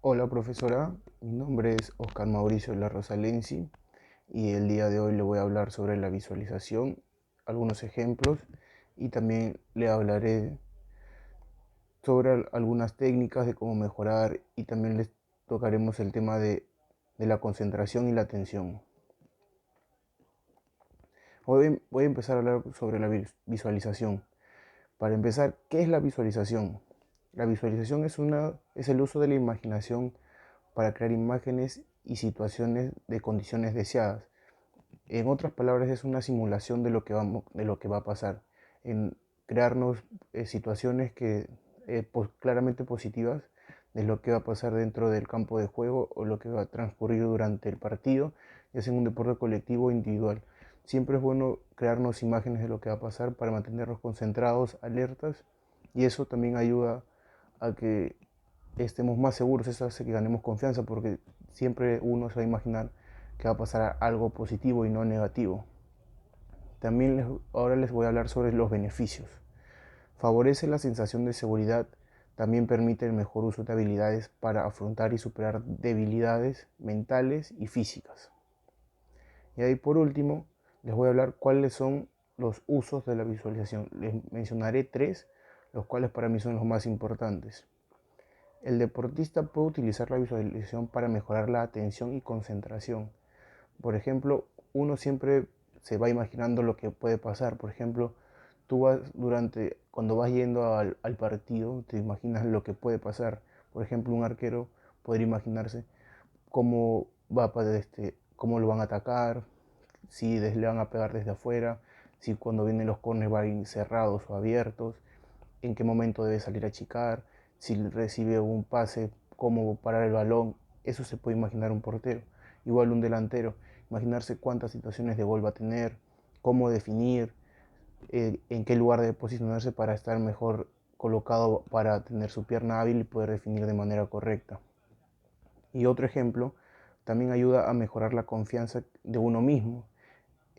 Hola profesora, mi nombre es Oscar Mauricio La Rosalensi y el día de hoy le voy a hablar sobre la visualización, algunos ejemplos y también le hablaré sobre algunas técnicas de cómo mejorar y también les tocaremos el tema de la concentración y la atención. Hoy voy a empezar a hablar sobre la visualización. Para empezar, ¿qué es la visualización? La visualización es el uso de la imaginación para crear imágenes y situaciones de condiciones deseadas. En otras palabras, es una simulación de lo que va a pasar, en crearnos situaciones claramente positivas de lo que va a pasar dentro del campo de juego o lo que va a transcurrir durante el partido, ya sea en un deporte colectivo o individual. Siempre es bueno crearnos imágenes de lo que va a pasar para mantenernos concentrados, alertas, y eso también ayuda a que estemos más seguros, eso hace que ganemos confianza porque siempre uno se va a imaginar que va a pasar algo positivo y no negativo. Ahora les voy a hablar sobre los beneficios. Favorece la sensación de seguridad, también permite el mejor uso de habilidades para afrontar y superar debilidades mentales y físicas. Y ahí por último, les voy a hablar cuáles son los usos de la visualización. Les mencionaré tres, los cuales para mí son los más importantes. El deportista puede utilizar la visualización para mejorar la atención y concentración. Por ejemplo, uno siempre se va imaginando lo que puede pasar. Por ejemplo, cuando vas yendo al partido, te imaginas lo que puede pasar. Por ejemplo, un arquero podría imaginarse cómo cómo lo van a atacar, si le van a pegar desde afuera, si cuando vienen los corners van a ir cerrados o abiertos, en qué momento debe salir a achicar, si recibe un pase, cómo parar el balón. Eso se puede imaginar un portero. Igual un delantero, imaginarse cuántas situaciones de gol va a tener, cómo definir, en qué lugar debe posicionarse para estar mejor colocado para tener su pierna hábil y poder definir de manera correcta. Y otro ejemplo, también ayuda a mejorar la confianza de uno mismo.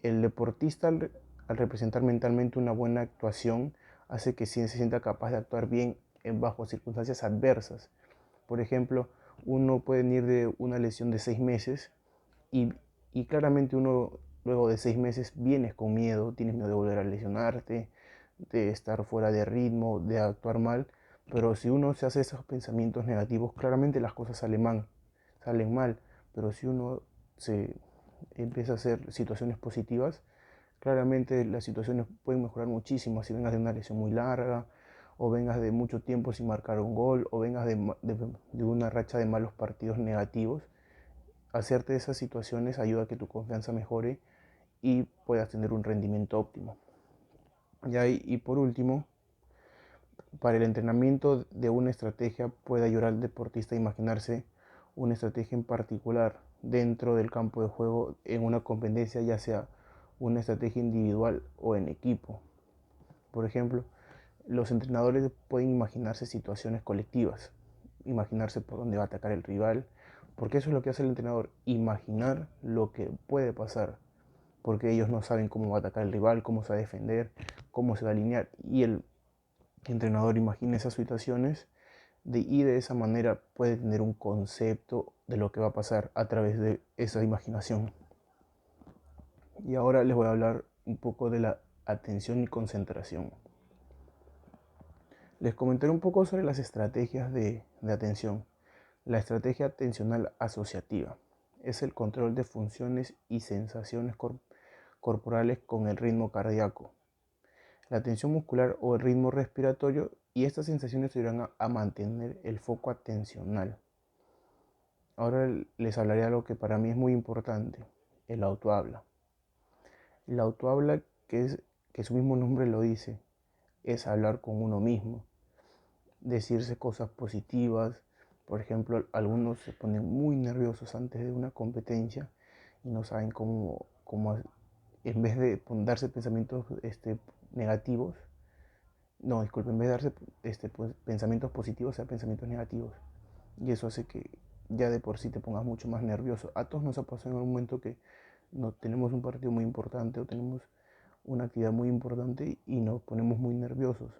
El deportista al representar mentalmente una buena actuación hace que se sienta capaz de actuar bien bajo circunstancias adversas. Por ejemplo, uno puede venir de una lesión de 6 meses y, y claramente uno luego de 6 meses vienes con miedo, tienes miedo de volver a lesionarte, de estar fuera de ritmo, de actuar mal, pero si uno se hace esos pensamientos negativos, claramente las cosas salen mal, pero si uno se empieza a hacer situaciones positivas, claramente las situaciones pueden mejorar muchísimo. Si vengas de una lesión muy larga, o vengas de mucho tiempo sin marcar un gol, o vengas de una racha de malos partidos negativos, hacerte esas situaciones ayuda a que tu confianza mejore y puedas tener un rendimiento óptimo. Y por último, para el entrenamiento de una estrategia puede ayudar al deportista a imaginarse una estrategia en particular dentro del campo de juego en una competencia, ya sea una estrategia individual o en equipo. Por ejemplo, los entrenadores pueden imaginarse situaciones colectivas, imaginarse por dónde va a atacar el rival, porque eso es lo que hace el entrenador, imaginar lo que puede pasar, porque ellos no saben cómo va a atacar el rival, cómo se va a defender, cómo se va a alinear, y el entrenador imagina esas situaciones y de esa manera puede tener un concepto de lo que va a pasar a través de esa imaginación. Y ahora les voy a hablar un poco de la atención y concentración. Les comentaré un poco sobre las estrategias de atención. La estrategia atencional asociativa es el control de funciones y sensaciones corporales con el ritmo cardíaco, la tensión muscular o el ritmo respiratorio, y estas sensaciones ayudarán a mantener el foco atencional. Ahora les hablaré de algo que para mí es muy importante, el autohabla. El autohabla, que su mismo nombre lo dice, es hablar con uno mismo, decirse cosas positivas. Por ejemplo, algunos se ponen muy nerviosos antes de una competencia y no saben cómo en vez de darse pensamientos negativos, no, disculpe, en vez de darse pensamientos positivos, sea pensamientos negativos. Y eso hace que ya de por sí te pongas mucho más nervioso. A todos nos ha pasado en algún momento que no tenemos un partido muy importante o tenemos una actividad muy importante y nos ponemos muy nerviosos.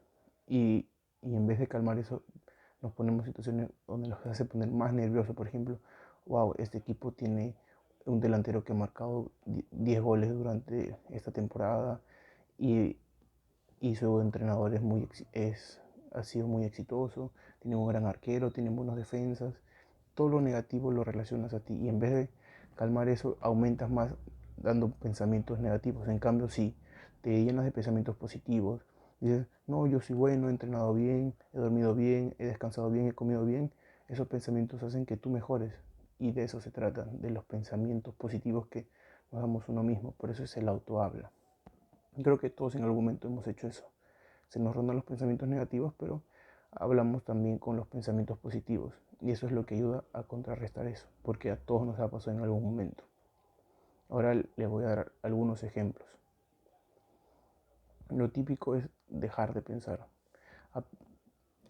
Y en vez de calmar eso, nos ponemos en situaciones donde nos hace poner más nerviosos. Por ejemplo, wow, este equipo tiene un delantero que ha marcado 10 goles durante esta temporada y, y su entrenador ha sido muy exitoso, tiene un gran arquero, tiene buenas defensas. Todo lo negativo lo relacionas a ti y en vez de calmar eso, aumentas más dando pensamientos negativos. En cambio, si te llenas de pensamientos positivos, dices, no, yo soy bueno, he entrenado bien, he dormido bien, he descansado bien, he comido bien, esos pensamientos hacen que tú mejores. Y de eso se trata, de los pensamientos positivos que nos damos uno mismo. Por eso es el autohabla. Creo que todos en algún momento hemos hecho eso. Se nos rondan los pensamientos negativos, pero hablamos también con los pensamientos positivos. Y eso es lo que ayuda a contrarrestar eso, porque a todos nos ha pasado en algún momento. Ahora les voy a dar algunos ejemplos. Lo típico es dejar de pensar.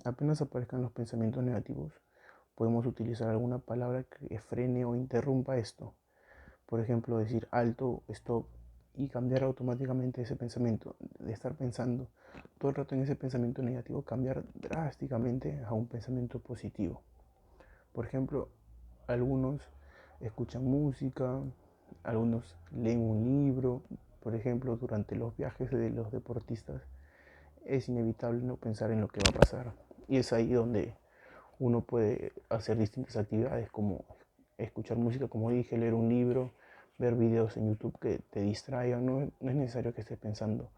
Apenas aparezcan los pensamientos negativos, podemos utilizar alguna palabra que frene o interrumpa esto. Por ejemplo, decir alto, stop y cambiar automáticamente ese pensamiento. De estar pensando todo el rato en ese pensamiento negativo, cambiar drásticamente a un pensamiento positivo. Por ejemplo, algunos escuchan música, algunos leen un libro. Por ejemplo, durante los viajes de los deportistas es inevitable no pensar en lo que va a pasar. Y es ahí donde uno puede hacer distintas actividades como escuchar música, como dije, leer un libro, ver videos en YouTube que te distraigan. No es necesario que estés pensando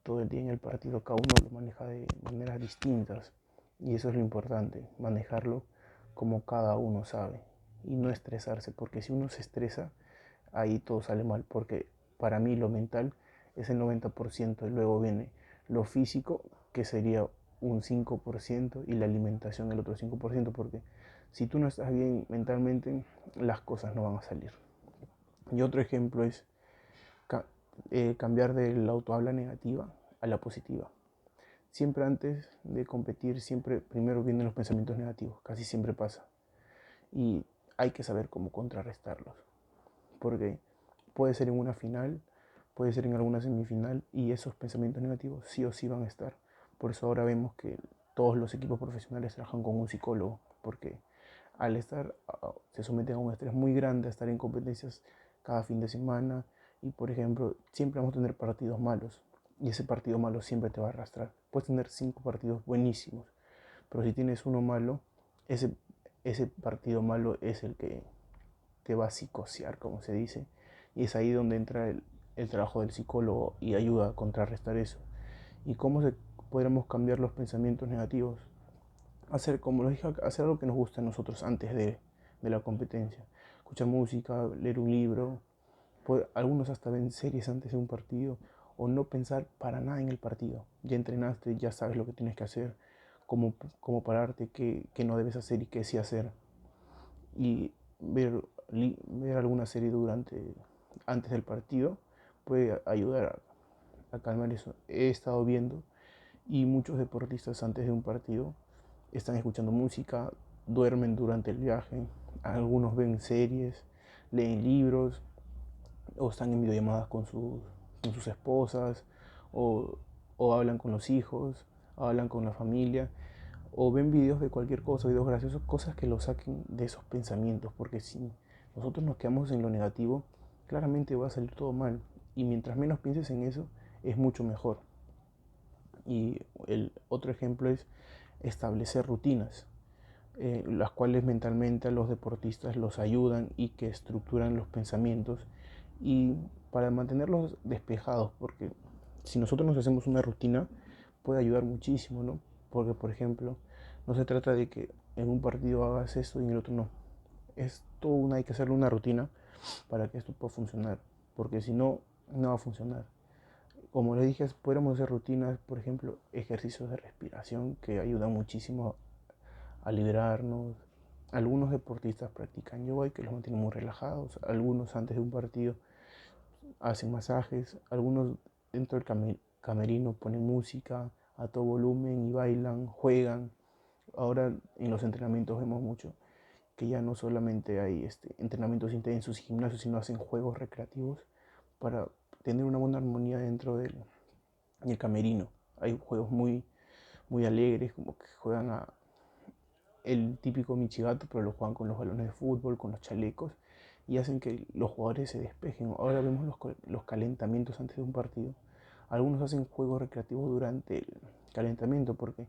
todo el día en el partido, cada uno lo maneja de maneras distintas y eso es lo importante, manejarlo como cada uno sabe y no estresarse, porque si uno se estresa, ahí todo sale mal, porque para mí lo mental es el 90% y luego viene lo físico, que sería un 5% y la alimentación el otro 5%, porque si tú no estás bien mentalmente, las cosas no van a salir. Y otro ejemplo es cambiar de la autohabla negativa a la positiva. Siempre antes de competir, siempre primero vienen los pensamientos negativos, casi siempre pasa. Y hay que saber cómo contrarrestarlos, porque puede ser en una final, puede ser en alguna semifinal y esos pensamientos negativos sí o sí van a estar. Por eso ahora vemos que todos los equipos profesionales trabajan con un psicólogo, porque al estar, se someten a un estrés muy grande, a estar en competencias cada fin de semana y por ejemplo, siempre vamos a tener partidos malos y ese partido malo siempre te va a arrastrar. Puedes tener 5 partidos buenísimos, pero si tienes uno malo, ese, ese partido malo es el que te va a psicosear, como se dice, y es ahí donde entra el trabajo del psicólogo y ayuda a contrarrestar eso. ¿Y cómo podremos cambiar los pensamientos negativos? Hacer, como lo dije, hacer algo que nos gusta a nosotros antes de la competencia. Escuchar música, leer un libro, algunos hasta ven series antes de un partido o no pensar para nada en el partido. Ya entrenaste, ya sabes lo que tienes que hacer, cómo pararte, qué no debes hacer y qué sí hacer. Y ver alguna serie antes del partido puede ayudar a calmar eso. He estado viendo y muchos deportistas antes de un partido están escuchando música, duermen durante el viaje, algunos ven series, leen libros o están en videollamadas con sus esposas o, o hablan con los hijos, hablan con la familia o ven videos de cualquier cosa, videos graciosos, cosas que lo saquen de esos pensamientos, porque si nosotros nos quedamos en lo negativo, claramente va a salir todo mal y mientras menos pienses en eso, es mucho mejor. Y el otro ejemplo es establecer rutinas, las cuales mentalmente a los deportistas los ayudan y que estructuran los pensamientos y para mantenerlos despejados, porque si nosotros nos hacemos una rutina puede ayudar muchísimo, ¿no? Porque por ejemplo, no se trata de que en un partido hagas esto y en el otro no. Hay que hacerle una rutina para que esto pueda funcionar, porque si no, no va a funcionar. Como les dije, podríamos hacer rutinas, por ejemplo, ejercicios de respiración que ayudan muchísimo a liberarnos. Algunos deportistas practican yoga y que los mantienen muy relajados. Algunos antes de un partido hacen masajes. Algunos dentro del camerino ponen música a todo volumen y bailan, juegan. Ahora en los entrenamientos vemos mucho que ya no solamente hay entrenamientos intensos y gimnasios, sino hacen juegos recreativos para tener una buena armonía dentro del camerino. Hay juegos muy alegres, como que juegan el típico michigato, pero lo juegan con los balones de fútbol, con los chalecos, y hacen que los jugadores se despejen. Ahora vemos los calentamientos antes de un partido. Algunos hacen juegos recreativos durante el calentamiento porque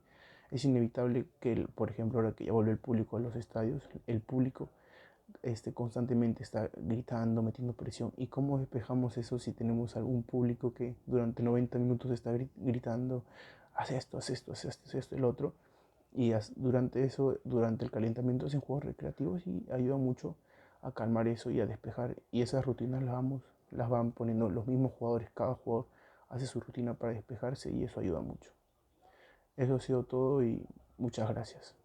es inevitable que, por ejemplo, ahora que ya vuelve el público a los estadios, el público constantemente está gritando, metiendo presión. ¿Y cómo despejamos eso si tenemos algún público que durante 90 minutos está gritando, haz esto, haz esto, haz esto, haz esto, el otro? Y durante eso, durante el calentamiento hacen juegos recreativos y ayuda mucho a calmar eso y a despejar. Y esas rutinas las van poniendo los mismos jugadores. Cada jugador hace su rutina para despejarse y eso ayuda mucho. Eso ha sido todo y muchas gracias.